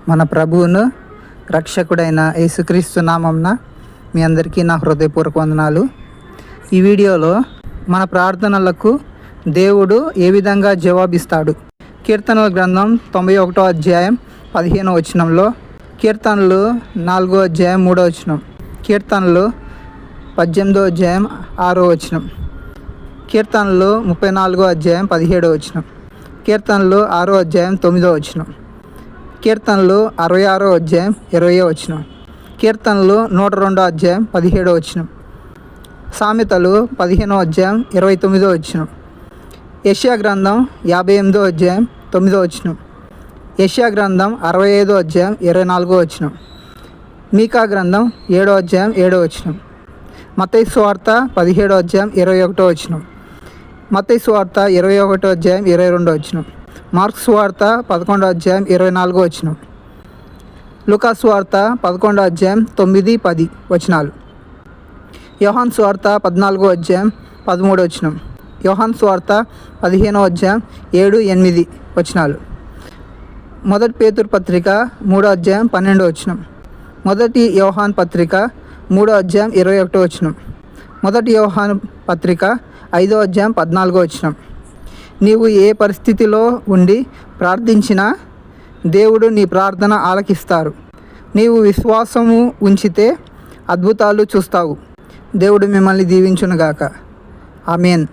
మన ప్రభువును రక్షకుడైన యేసుక్రీస్తు నామంన మీ అందరికీ నా హృదయపూర్వక వందనాలు. ఈ వీడియోలో మన ప్రార్థనలకు దేవుడు ఏ విధంగా జవాబిస్తాడు. కీర్తనల గ్రంథం 91వ అధ్యాయం 15వ వచనంలో, కీర్తనలు 4వ అధ్యాయం 3వ వచనం, కీర్తనలు 18వ అధ్యాయం 6వ వచనం, కీర్తనలు 34వ అధ్యాయం 17వ వచనం, కీర్తనలు 6వ అధ్యాయం 9వ వచనం, కీర్తనలు 66వ అధ్యాయం 20వ వచనం, కీర్తనలు 102వ అధ్యాయం 17వ వచనం, సామెతలు 15వ అధ్యాయం 29వ వచనం, యెషయా గ్రంథం 58వ అధ్యాయం 9వ వచనం, యెషయా గ్రంథం 65వ అధ్యాయం 24వ వచనం, మీకా గ్రంథం 7వ అధ్యాయం 7వ వచనం, మత్తయి సువార్త 17వ అధ్యాయం 21వ వచనం, మత్తయి సువార్త 21వ అధ్యాయం 22వ వచనం, మార్కు సువార్త 11వ అధ్యాయం 24వ వచనం, లూకా సువార్త 11వ అధ్యాయం 9, 10 వచనాలు, యోహాను సువార్త 14వ అధ్యాయం 13వ వచనం, యోహాను సువార్త 15వ అధ్యాయం 7, 8 వచనాలు, మొదటి పేతురు పత్రిక 3వ అధ్యాయం 12వ వచనం, మొదటి యోహాను పత్రిక 3వ అధ్యాయం 21వ వచనం, మొదటి యోహాను పత్రిక 5వ అధ్యాయం 14వ వచనం. నీవు ఏ పరిస్థితిలో ఉండి ప్రార్థించినా దేవుడు నీ ప్రార్థన ఆలకిస్తారు. నీవు విశ్వాసము ఉంచితే అద్భుతాలు చూస్తావు. దేవుడు మిమ్మల్ని దీవించునుగాక. ఆమేన్.